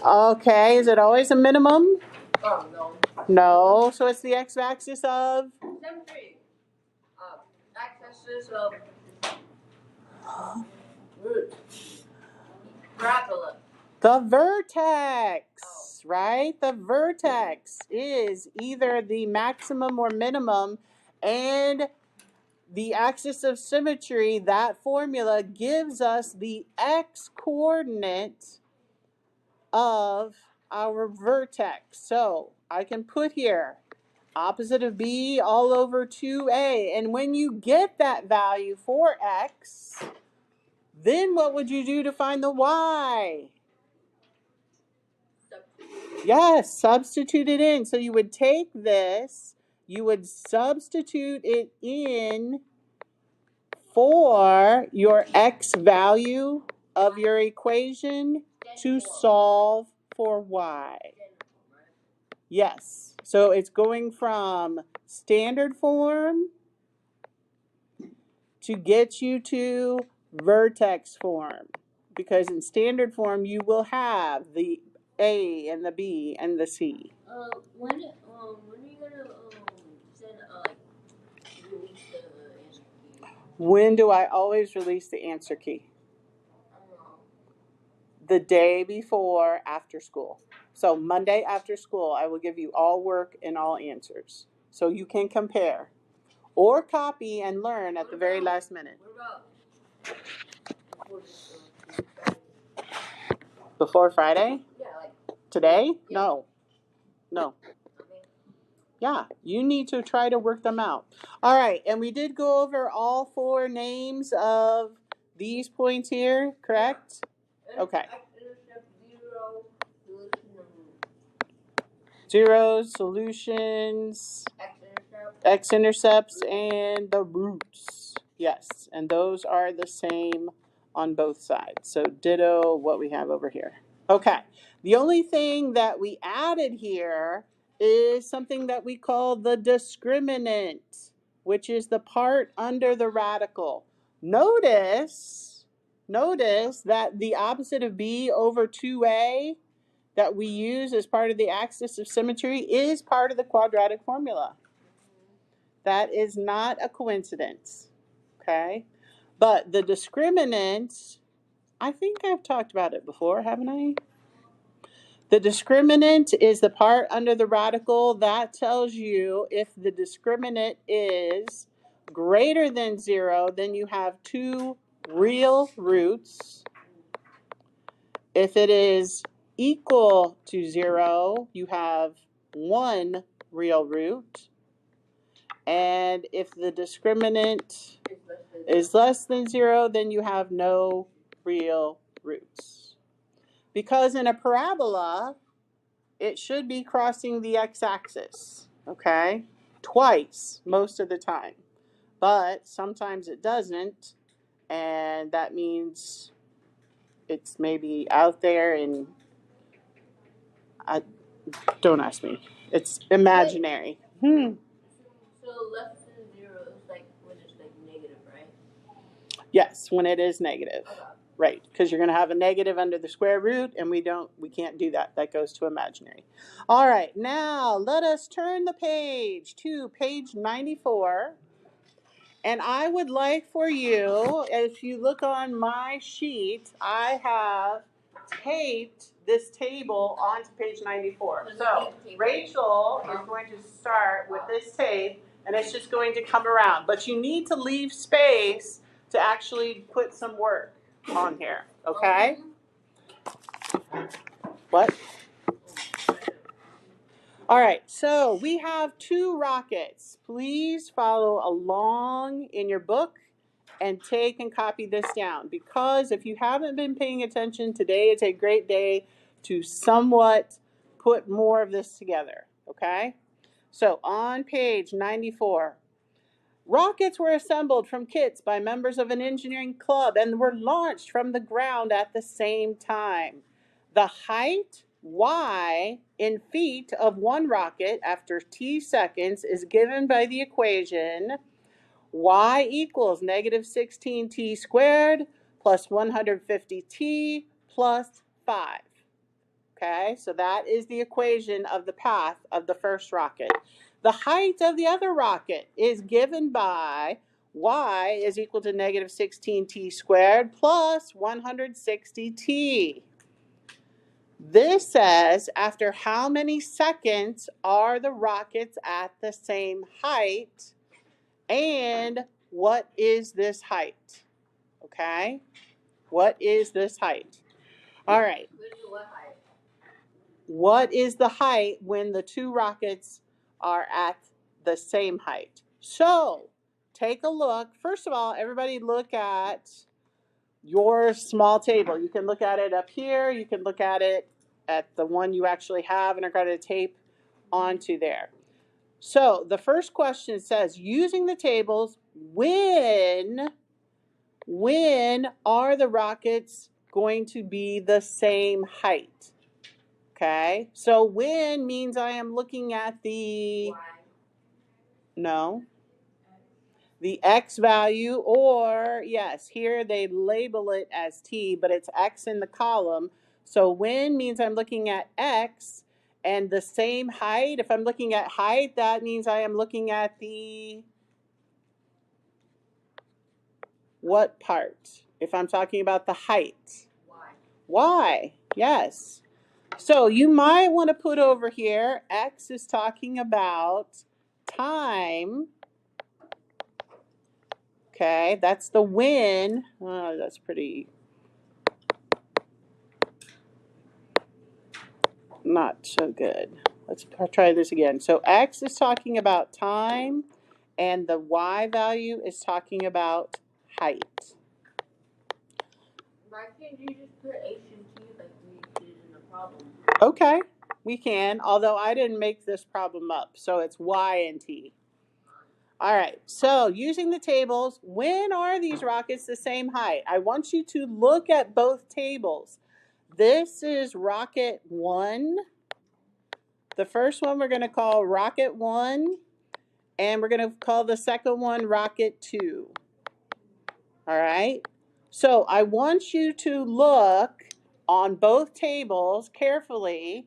Okay, is it always a minimum? Oh, no. No, so it's the x-axis of? Symmetry. Axis of root. Parabola. The vertex, right? The vertex is either the maximum or minimum, and the axis of symmetry, that formula gives us the x-coordinate of our vertex. So I can put here opposite of b all over 2a. And when you get that value for x, then what would you do to find the y? Yes, substitute it in. So you would take this, you would substitute it in for your x value of your equation to solve for y. Yes, so it's going from standard form to get you to vertex form, because in standard form you will have the A and the B and the C. When are you gonna send release the answer key? When do I always release the answer key? The day before after school. So Monday after school, I will give you all work and all answers, so you can compare or copy and learn at the very last minute. What about Before Friday? Yeah, today? Yeah. No. Yeah, you need to try to work them out. All right, and we did go over all four names of these points here, correct? Okay. Zeros, solutions, x-intercepts, and the roots. Yes, and those are the same on both sides. So ditto what we have over here. Okay, the only thing that we added here is something that we call the discriminant, which is the part under the radical. Notice that the opposite of b over 2a that we use as part of the axis of symmetry is part of the quadratic formula. That is not a coincidence, okay? But the discriminant, I think I've talked about it before, haven't I? The discriminant is the part under the radical that tells you if the discriminant is greater than 0, then you have 2 real roots. If it is equal to 0, you have 1 real root. And if the discriminant is less than 0, then you have no real roots. Because in a parabola, it should be crossing the x-axis, okay? Twice, most of the time. But sometimes it doesn't, and that means it's maybe out there and don't ask me. It's imaginary. So less than 0 is when it's negative, right? Yes, when it is negative. Okay. Right, because you're going to have a negative under the square root, and we can't do that. That goes to imaginary. All right, now let us turn the page to page 94. And I would like for you, if you look on my sheet, I have taped this table onto page 94. So Rachel is going to start with this tape, and it's just going to come around. But you need to leave space to actually put some work on here, okay? What? All right, so we have 2 rockets. Please follow along in your book and take and copy this down, because if you haven't been paying attention, today is a great day to somewhat put more of this together, okay? So on page 94, rockets were assembled from kits by members of an engineering club and were launched from the ground at the same time. The height, y, in feet of one rocket after t seconds is given by the equation y equals negative 16t squared plus 150t plus 5. Okay, so that is the equation of the path of the first rocket. The height of the other rocket is given by y is equal to negative 16t squared plus 160t. This says after how many seconds are the rockets at the same height, and what is this height? Okay, what is this height? All right. What is the height when the two rockets are at the same height? So take a look. First of all, everybody look at your small table. You can look at it up here. You can look at it at the one you actually have and are going to tape onto there. So the first question says, using the tables, when are the rockets going to be the same height? Okay, so when means I am looking at the, no, the x value, or yes, here they label it as t, but it's x in the column. So when means I'm looking at x and the same height. If I'm looking at height, that means I am looking at the what part? If I'm talking about the height. Y, yes. So you might want to put over here, x is talking about time. Okay, that's the when. Oh, that's pretty not so good. Let's try this again. So x is talking about time, and the y value is talking about height. Why can't you just put H and T like we did in the problem? Okay, we can, although I didn't make this problem up, so it's y and t. All right, so using the tables, when are these rockets the same height? I want you to look at both tables. This is rocket 1. The first one we're going to call rocket 1, and we're going to call the second one rocket 2. All right, so I want you to look on both tables carefully,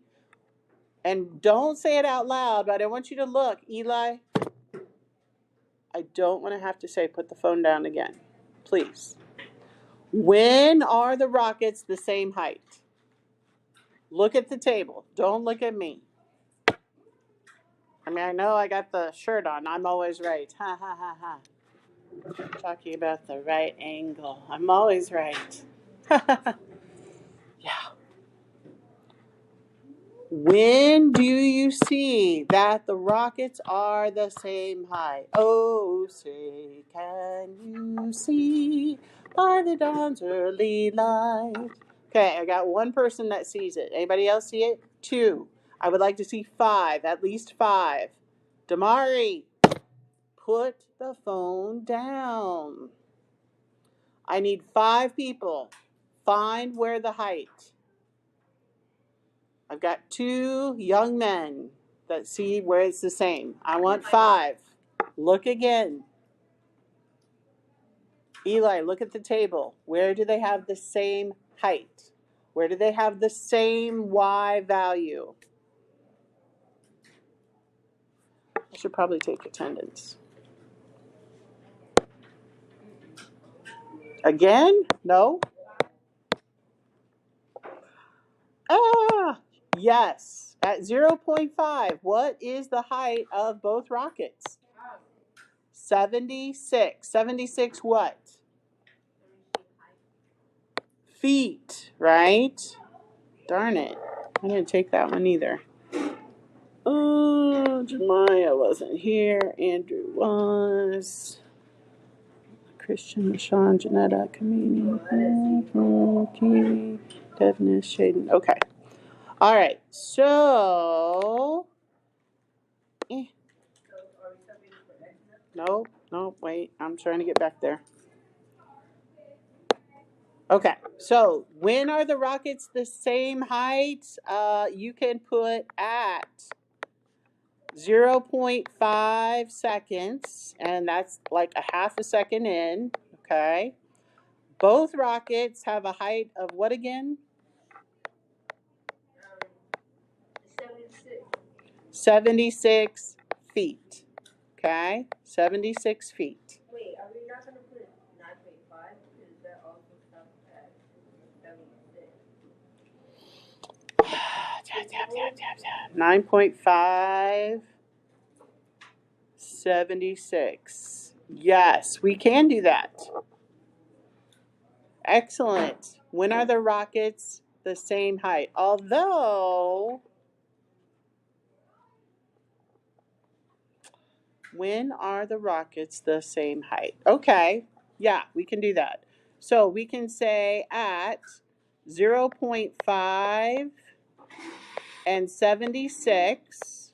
and don't say it out loud, but I want you to look. Eli, I don't want to have to say put the phone down again, please. When are the rockets the same height? Look at the table. Don't look at me. I mean, I know I got the shirt on. I'm always right. Ha, ha, ha, ha. Talking about the right angle. I'm always right. Yeah. When do you see that the rockets are the same height? Oh, say, can you see by the dawn's early light? Okay, I got one person that sees it. Anybody else see it? 2. I would like to see 5, at least 5. Damari, put the phone down. I need 5 people. Find where the height. I've got 2 young men that see where it's the same. I want 5. Look again. Eli, look at the table. Where do they have the same height? Where do they have the same y value? I should probably take attendance. Again? No? Ah, yes. At 0.5, what is the height of both rockets? 76. 76 what? Feet, right? Darn it. I didn't take that one either. Oh, Jemiah wasn't here. Andrew was. Christian, Sean, Janetta, Kamini, Kimi, Devnis, Shaden. Okay. All right. So. Nope, wait. I'm trying to get back there. Okay, so when are the rockets the same height? You can put at 0.5 seconds, and that's like a half a second in, okay? Both rockets have a height of what again? 76 feet. Okay? 76 feet. Wait, are we not going to put 9.5? Because that also stops at 76. 9.5, 76. Yes, we can do that. Excellent. When are the rockets the same height? Although, when are the rockets the same height? Okay, yeah, we can do that. So we can say at 0.5 and 76.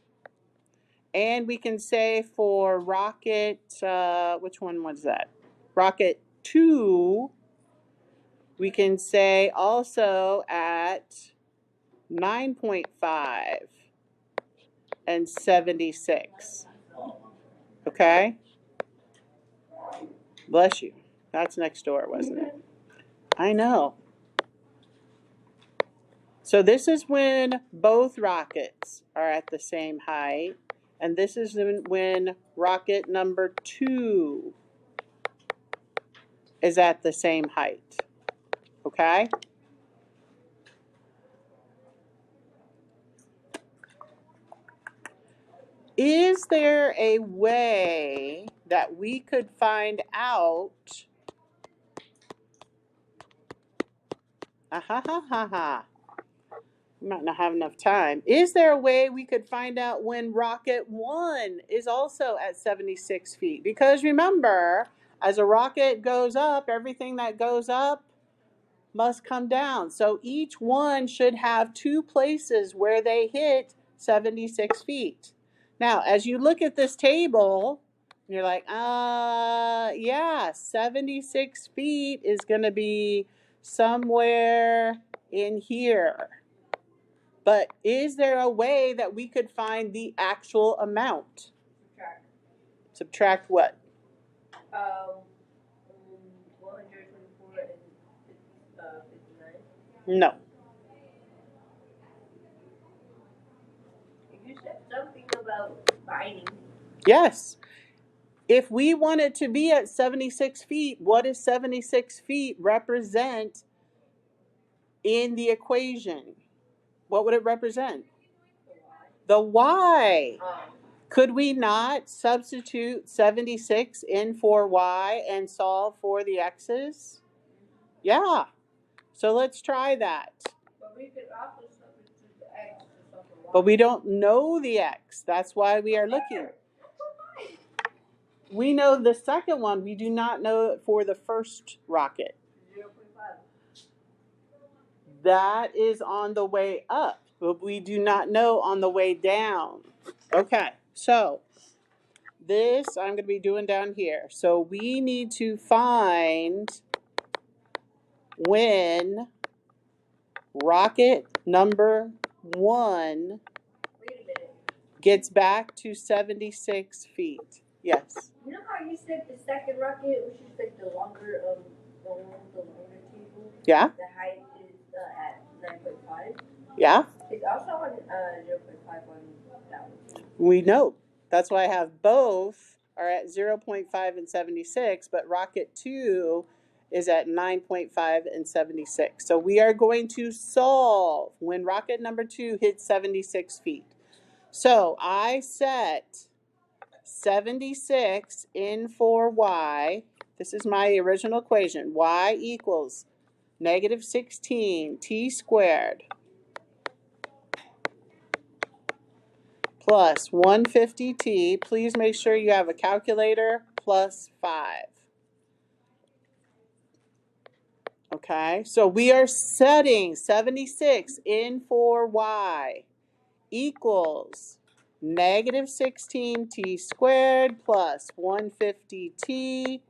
And we can say for rocket, which one was that? Rocket 2, we can say also at 9.5 and 76. Okay? Bless you. That's next door, wasn't it? I know. So this is when both rockets are at the same height. And this is when rocket number 2 is at the same height. Okay? Is there a way that we could find out? We might not have enough time. Is there a way we could find out when rocket 1 is also at 76 feet? Because remember, as a rocket goes up, everything that goes up must come down. So each one should have 2 places where they hit 76 feet. Now, as you look at this table, you're like, yeah, 76 feet is going to be somewhere in here. But is there a way that we could find the actual amount? Subtract what? 124 and 59. No. You said something about binding. Yes. If we want it to be at 76 feet, what does 76 feet represent in the equation? What would it represent? The y. Could we not substitute 76 in for y and solve for the x's? Yeah. So let's try that. But we could also substitute the x to solve for y. But we don't know the x. That's why we are looking. We know the second one. We do not know it for the first rocket. 0.5. That is on the way up, but we do not know on the way down. Okay, so this I'm going to be doing down here. So we need to find when rocket number 1 gets back to 76 feet. Yes. You know how you said the second rocket, which is like the longer table? Yeah. The height is at 9.5. Yeah. It's also on 0.5 on that one. We know. That's why I have both are at 0.5 and 76, but rocket 2 is at 9.5 and 76. So we are going to solve when rocket number 2 hits 76 feet. So I set 76 in for y. This is my original equation. Y equals negative 16 t squared plus 150t. Please make sure you have a calculator plus 5. Okay, so we are setting 76 in for y equals negative 16t squared plus 150t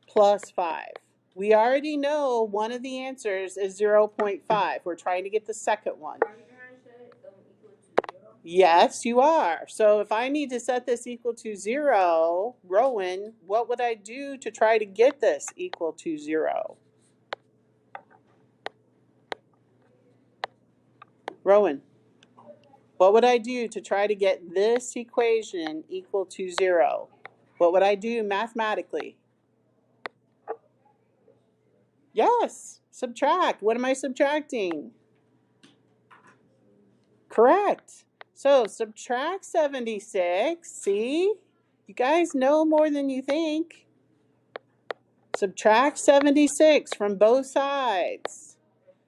plus 5. We already know one of the answers is 0.5. We're trying to get the second one. Are you trying to set it equal to 0? Yes, you are. So if I need to set this equal to 0, Rowan, what would I do to try to get this equal to 0? Rowan. What would I do to try to get this equation equal to 0? What would I do mathematically? Yes, subtract. What am I subtracting? Correct. So subtract 76. See? You guys know more than you think. Subtract 76 from both sides.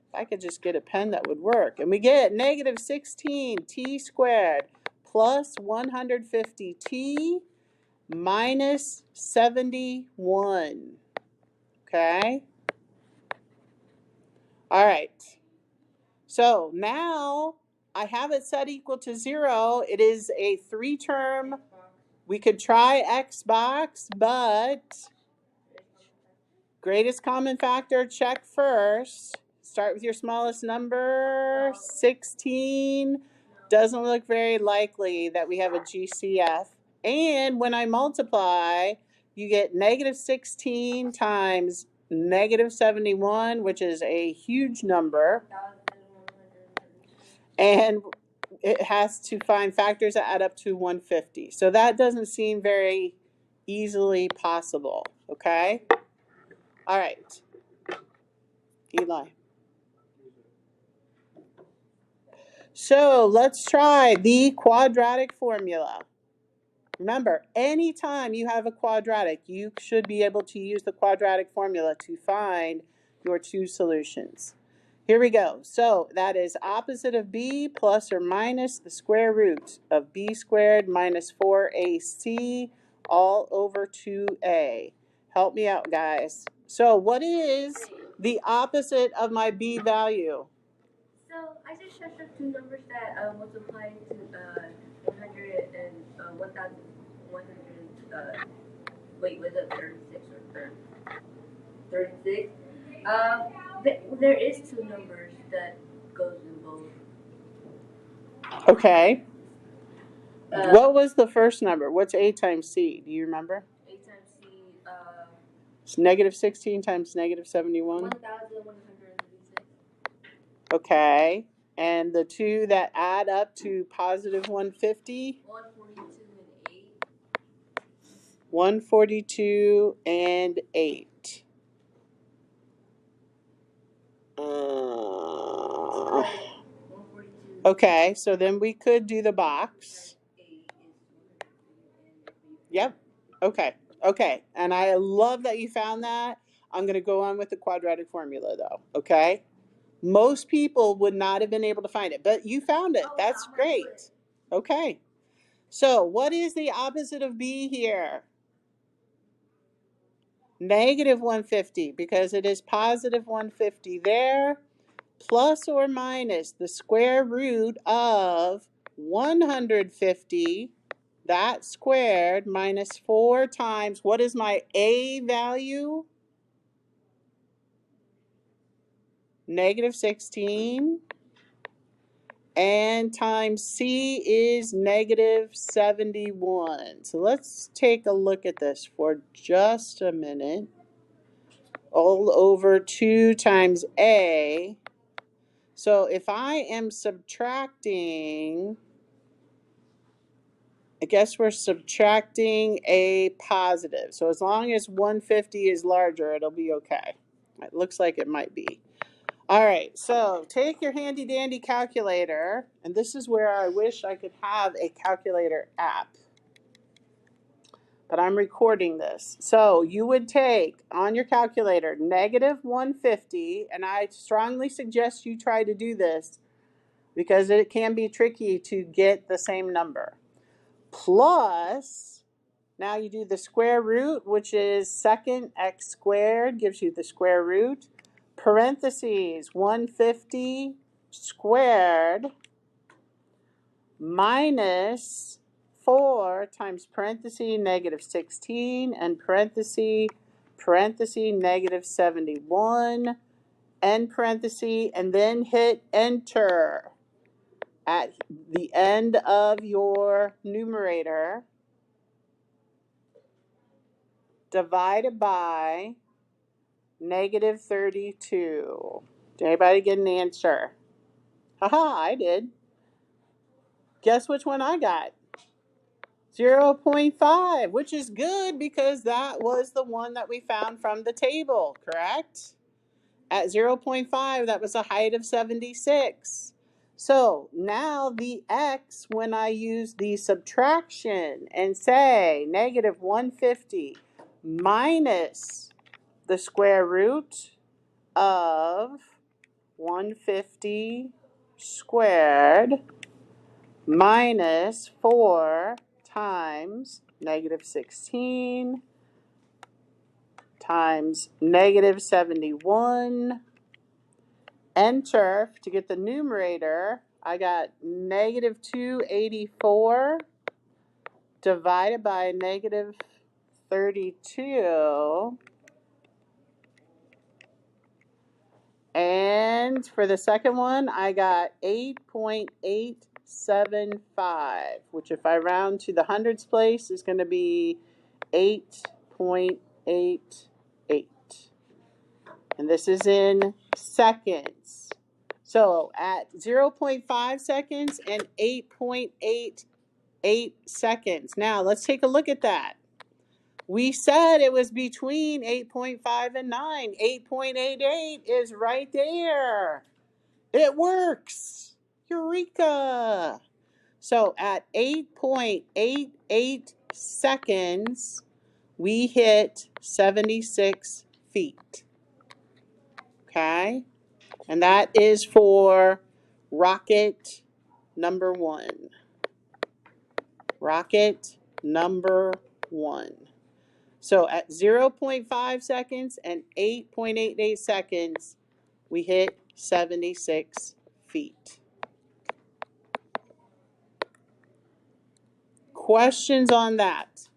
If I could just get a pen that would work. And we get negative 16t squared plus 150t minus 71. Okay? All right. So now I have it set equal to 0. It is a 3-term. We could try Xbox, but greatest common factor, check first. Start with your smallest number, 16. Doesn't look very likely that we have a GCF. And when I multiply, you get negative 16 times negative 71, which is a huge number. And it has to find factors that add up to 150. So that doesn't seem very easily possible, okay? All right, Eli. So let's try the quadratic formula. Remember, anytime you have a quadratic, you should be able to use the quadratic formula to find your two solutions. Here we go. So that is opposite of b plus or minus the square root of b squared minus 4ac all over 2a. Help me out, guys. So what is the opposite of my b value? So I just checked the two numbers that multiply to 100 and 1,100. Wait, was it 36 or 36? There is two numbers that goes in both. Okay. What was the first number? What's a times c? Do you remember? A times c. It's negative 16 times negative 71. 1,136. Okay. And the two that add up to positive 150? 142 142 and 8. and 8. Okay, so then we could do the box. Yep. Okay. Okay. And I love that you found that. I'm going to go on with the quadratic formula though. Okay. Most people would not have been able to find it, but you found it. That's great. Okay. So what is the opposite of b here? Negative 150, because it is positive 150 there, plus or minus the square root of 150, that squared, minus 4 times, what is my a value? Negative 16. And times c is negative 71. So let's take a look at this for just a minute. All over 2 times a. So if I am subtracting, I guess we're subtracting a positive. So as long as 150 is larger, it'll be okay. It looks like it might be. All right, so take your handy dandy calculator, and this is where I wish I could have a calculator app. But I'm recording this. So you would take on your calculator negative 150, and I strongly suggest you try to do this because it can be tricky to get the same number. Plus, now you do the square root, which is second x squared, gives you the square root. Parentheses 150 squared minus 4 times parenthesis negative 16 and parenthesis negative 71 end parenthesis, and then hit enter at the end of your numerator, divided by negative 32. Did anybody get an answer? Haha, I did. Guess which one I got? 0.5, which is good because that was the one that we found from the table, correct? At 0.5, that was a height of 76. So now the x, when I use the subtraction and say negative 150 minus the square root of 150 squared minus 4 times negative 16 times negative 71. Enter to get the numerator. I got negative 284 divided by negative 32. And for the second one, I got 8.875, which if I round to the hundreds place is going to be 8.88. And this is in seconds. So at 0.5 seconds and 8.88 seconds. Now let's take a look at that. We said it was between 8.5 and 9. 8.88 is right there. It works. Eureka. So at 8.88 seconds, we hit 76 feet. Okay? And that is for rocket number 1. Rocket number 1. So at 0.5 seconds and 8.88 seconds, we hit 76 feet. Questions on that?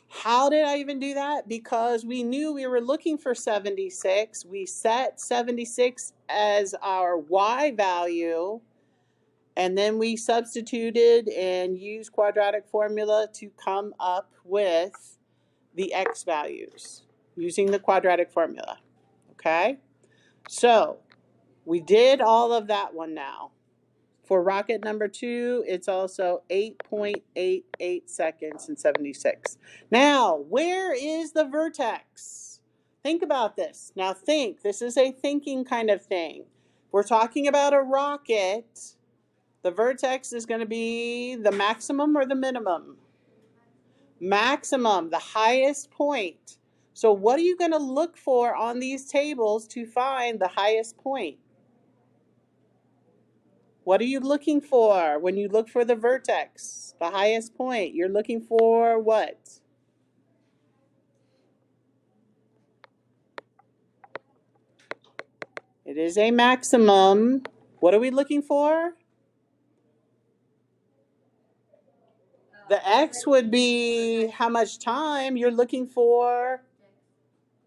How did I even do that? Because we knew we were looking for 76. We set 76 as our y value, and then we substituted and used quadratic formula to come up with the x values using the quadratic formula. Okay? So we did all of that one now. For rocket number 2, it's also 8.88 seconds and 76. Now, where is the vertex? Think about this. Now think, this is a thinking kind of thing. We're talking about a rocket. The vertex is going to be the maximum or the minimum? Maximum, the highest point. So what are you going to look for on these tables to find the highest point? What are you looking for when you look for the vertex, the highest point? You're looking for what? It is a maximum. What are we looking for? The x would be how much time you're looking for.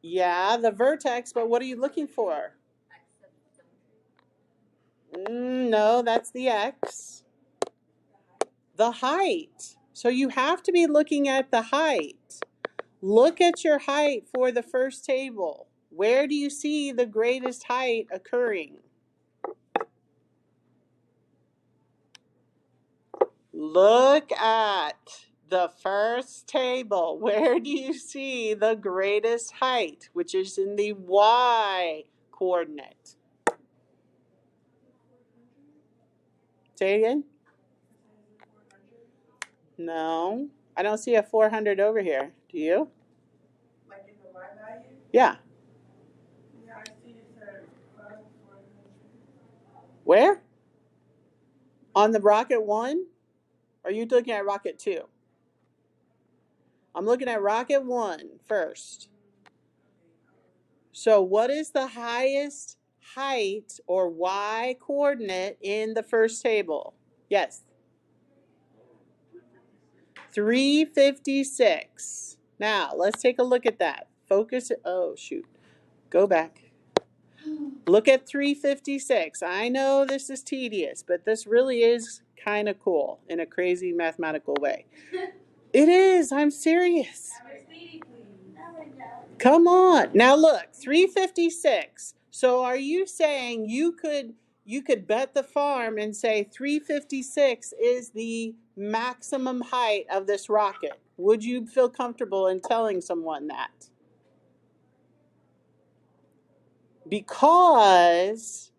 Yeah, the vertex, but what are you looking for? No, that's the x. The height. So you have to be looking at the height. Look at your height for the first table. Where do you see the greatest height occurring? Look at the first table. Where do you see the greatest height, which is in the y coordinate? Say again? No, I don't see a 400 over here. Do you? Like in the y value? Yeah. Yeah, I see it's at 400. Where? On the rocket 1? Or are you looking at rocket 2? I'm looking at rocket 1 first. So what is the highest height or y coordinate in the first table? Yes. 356. Now, let's take a look at that. Focus. Oh, shoot. Go back. Look at 356. I know this is tedious, but this really is kind of cool in a crazy mathematical way. It is. I'm serious. Come on. Now look, 356. So are you saying you could you could bet the farm and say 356 is the maximum height of this rocket. Would you feel comfortable in telling someone that? Because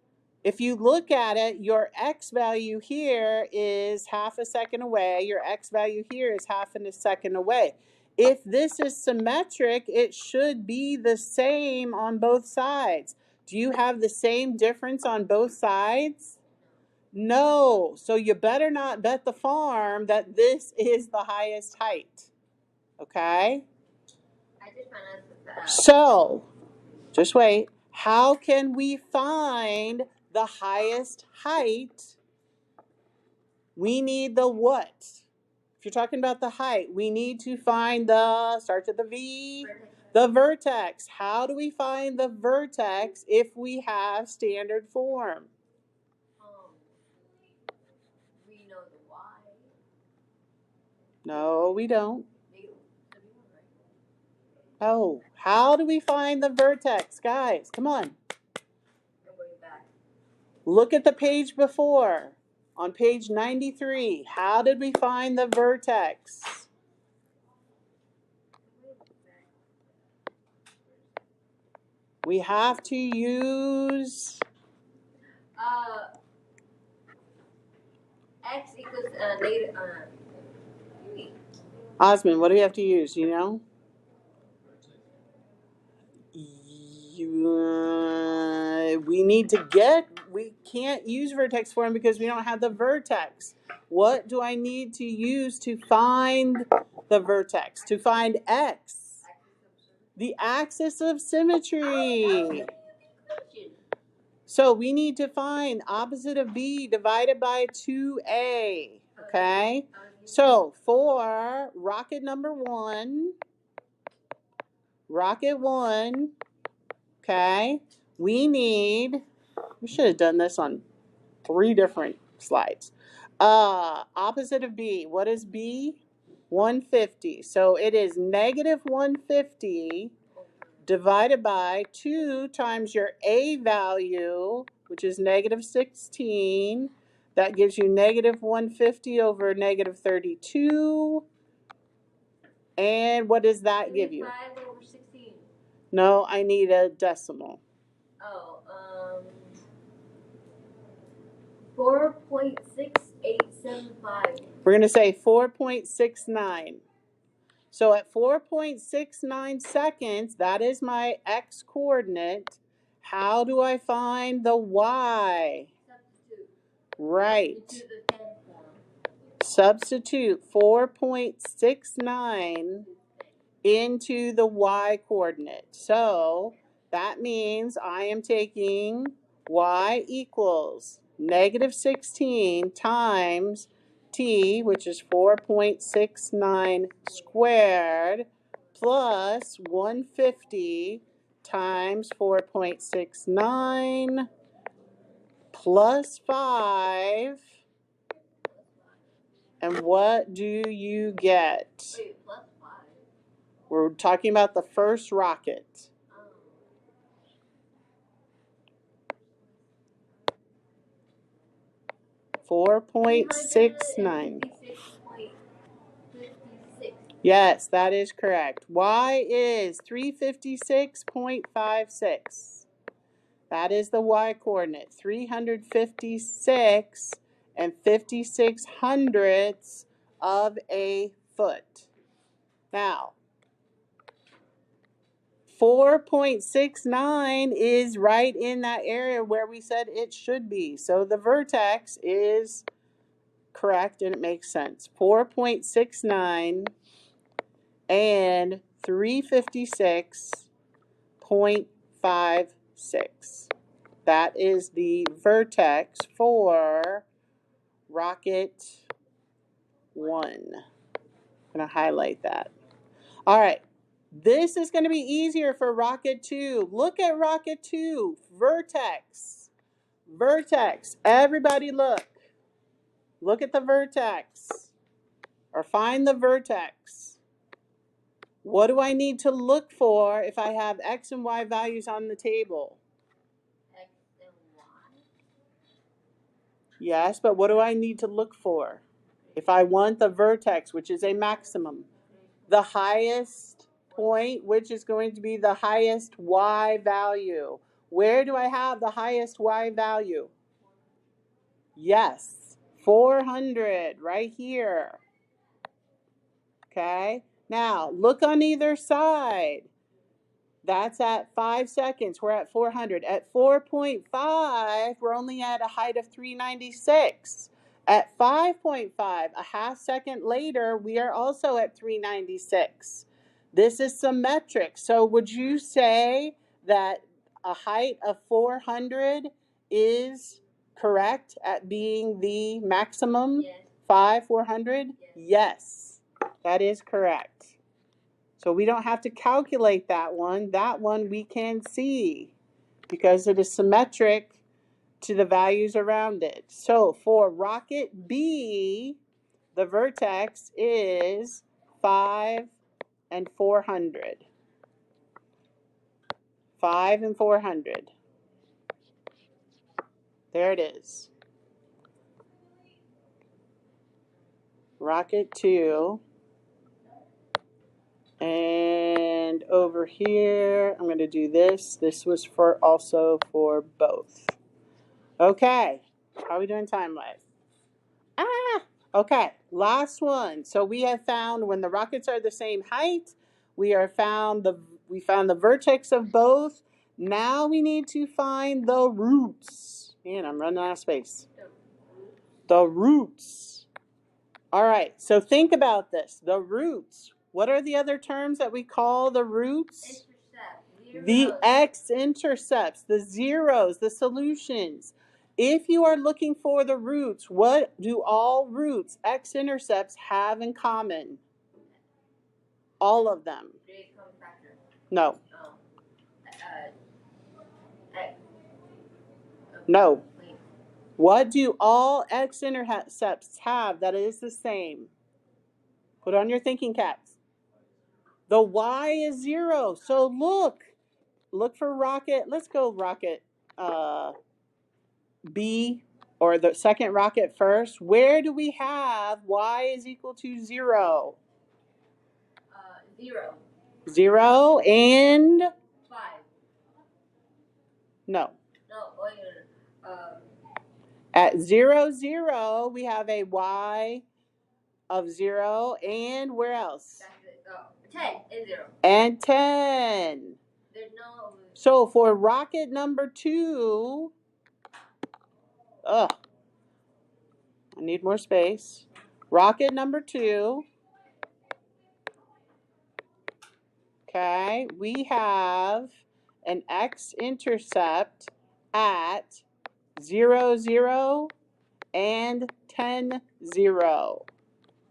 if you look at it, your x value here is half a second away. Your x value here is half a second away. If this is symmetric, it should be the same on both sides. Do you have the same difference on both sides? No. So you better not bet the farm that this is the highest height. Okay? I just found out So, just wait. How can we find the highest height? We need the what? If you're talking about the height, we need to find the, starts at the V, the vertex. How do we find the vertex if we have standard form? we know the Y. No, we don't. Oh, how do we find the vertex? Guys, come on. Look at the page before. On page 93, how did we find the vertex? We have to use X equals negative. Osmond, what do we have to use? You know? We need to get, we can't use vertex form because we don't have the vertex. What do I need to use to find the vertex? To find X? The axis of symmetry. So we need to find opposite of B divided by 2A. Okay? So for rocket number 1, okay, we should have done this on 3 different slides. Opposite of B, what is B? 150. So it is negative 150 divided by 2 times your A value, which is negative 16. That gives you negative 150 over negative 32. And what does that give you? 5 over 16. No, I need a decimal. 4.6875. We're going to say 4.69. So at 4.69 seconds, that is my x coordinate. How do I find the y? Substitute. Right. Into the 10 form. Substitute 4.69 into the y coordinate. So that means I am taking y equals negative 16 times t, which is 4.69 squared, plus 150 times 4.69 plus 5. And what do you get? Wait, plus 5. We're talking about the first rocket. 4.69. Yes, that is correct. Y is 356.56. That is the y coordinate. 356 and 56 hundredths of a foot. Now, 4.69 is right in that area where we said it should be. So the vertex is correct and it makes sense. 4.69 and 356.56. That is the vertex for rocket 1. I'm going to highlight that. All right. This is going to be easier for rocket 2. Look at rocket 2. Vertex. Vertex. Everybody look. Look at the vertex. Or find the vertex. What do I need to look for if I have x and y values on the table? X and Y. Yes, but what do I need to look for? If I want the vertex, which is a maximum, the highest point, which is going to be the highest y value. Where do I have the highest y value? Yes, 400 right here. Okay, now look on either side. That's at 5 seconds. We're at 400. At 4.5, we're only at a height of 396. At 5.5, a half second later, we are also at 396. This is symmetric. So would you say that a height of 400 is correct at being the maximum? Yes. 400? Yes, that is correct. So we don't have to calculate that one. That one we can see because it is symmetric to the values around it. So for rocket B, the vertex is 5 and 400. 5 and 400. There it is. Rocket 2. And over here, I'm going to do this. This was for also for both. Okay, how are we doing time-wise? Okay, last one. So we have found when the rockets are the same height, we found the vertex of both. Now we need to find the roots. Man, I'm running out of space. The roots. All right, so think about this. The roots. What are the other terms that we call the roots? The x-intercepts, the zeros, the solutions. If you are looking for the roots, what do all roots, x-intercepts, have in common? All of them. No. No. What do all x-intercepts have that is the same? Put on your thinking caps. The y is 0. So look for rocket. Let's go rocket B, or the second rocket first. Where do we have y is equal to 0? 0. 0 and 5. No. No, At 0, 0, we have a y of 0, and where else? 10 and 0. And 10. There's no. So for rocket number 2, I need more space. Rocket number 2, okay, we have an x-intercept at 0, 0 and 10, 0.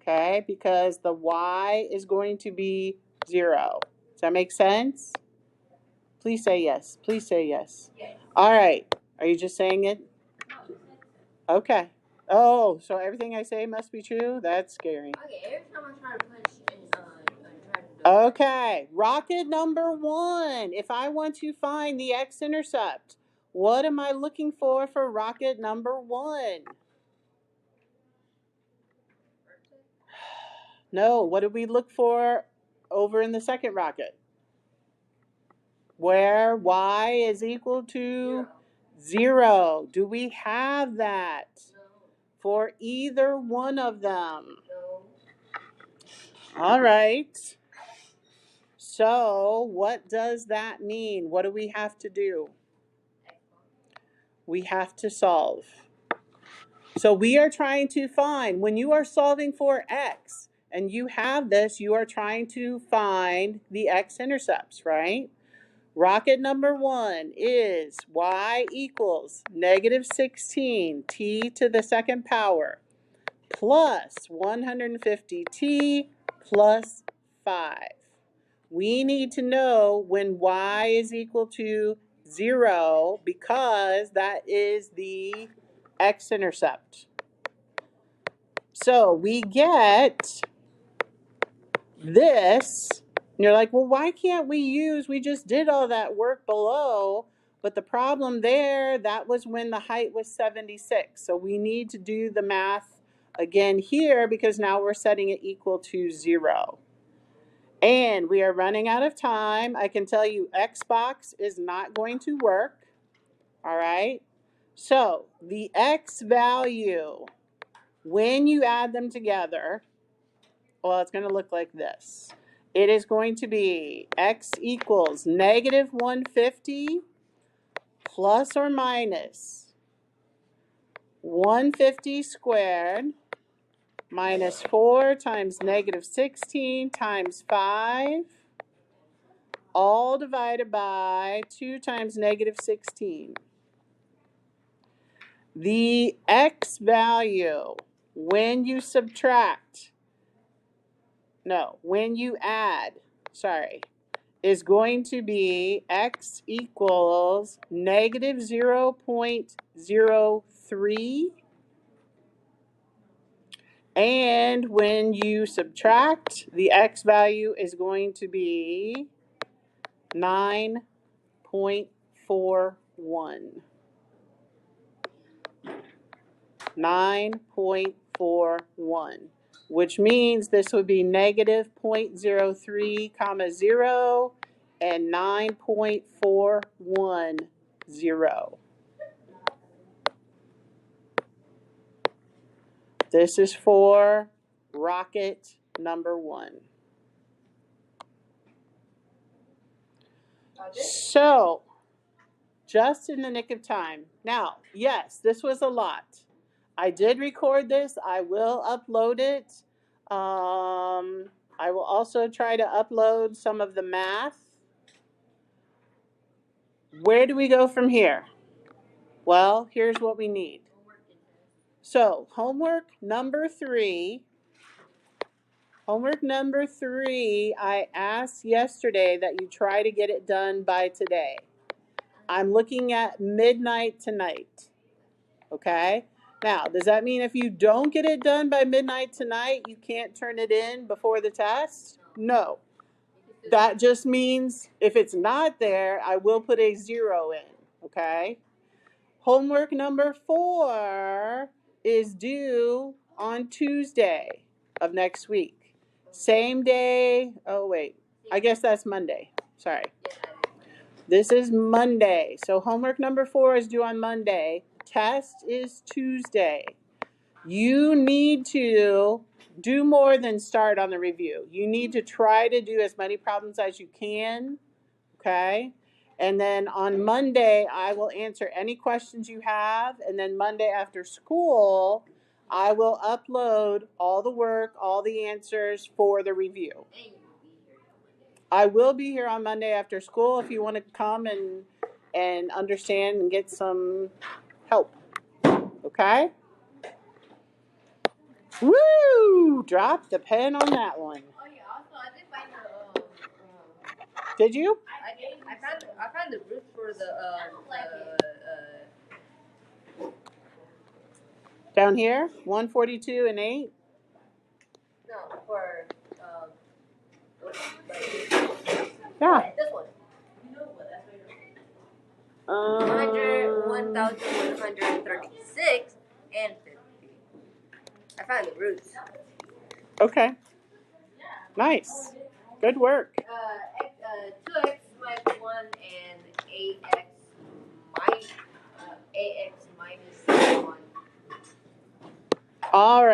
Okay, because the y is going to be 0. Does that make sense? Please say yes. Please say yes. Yes. All right. Are you just saying it? Okay. Oh, so everything I say must be true? That's scary. Okay, every time I try to punch Okay, rocket number 1. If I want to find the x-intercept, what am I looking for rocket number 1? No, what did we look for over in the second rocket? Where y is equal to 0. Do we have that for either one of them? All right. So what does that mean? What do we have to do? We have to solve. So we are trying to find, when you are solving for x, and you have this, you are trying to find the x-intercepts, right? Rocket number 1 is y equals negative 16 t to the second power plus 150t plus 5. We need to know when y is equal to 0 because that is the x-intercept. So we get this. And you're like, well, why can't we just did all that work below, But the problem there, that was when the height was 76. So we need to do the math again here because now we're setting it equal to 0. And we are running out of time. I can tell you Xbox is not going to work. All right. So the X value, when you add them together, well, it's going to look like this. It is going to be X equals negative 150 plus or minus 150 squared minus 4 times negative 16 times 5, all divided by 2 times negative 16. The X value, when you add, is going to be X equals negative 0.03. And when you subtract, the X value is going to be 9.41. 9.41, which means this would be negative 0.03, 0 and 9.41. This is for rocket number 1. So, just in the nick of time. Now, yes, this was a lot. I did record this. I will upload it. I will also try to upload some of the math. Where do we go from here? Well, here's what we need. So, homework number 3, I asked yesterday that you try to get it done by today. I'm looking at midnight tonight. Okay? Now, does that mean if you don't get it done by midnight tonight, you can't turn it in before the test? No. That just means if it's not there, I will put a 0 in. Okay? Homework number 4 is due on Tuesday of next week. Same day. Oh, wait. I guess that's Monday. Sorry. This is Monday. So homework number 4 is due on Monday. Test is Tuesday. You need to do more than start on the review. You need to try to do as many problems as you can. Okay? And then on Monday, I will answer any questions you have. And then Monday after school, I will upload all the work, all the answers for the review. I will be here on Monday after school if you want to come and understand and get some help. Okay? Woo! Drop the pen on that one. Oh yeah, also I did find the Did you? I found the roots for the Down here? 142 and 8? no, for Yeah. this one. You know what? That's what 1,136 and 50. I found the roots. Okay. Nice. Good work. 2x minus 1 and 8x minus 1. All right.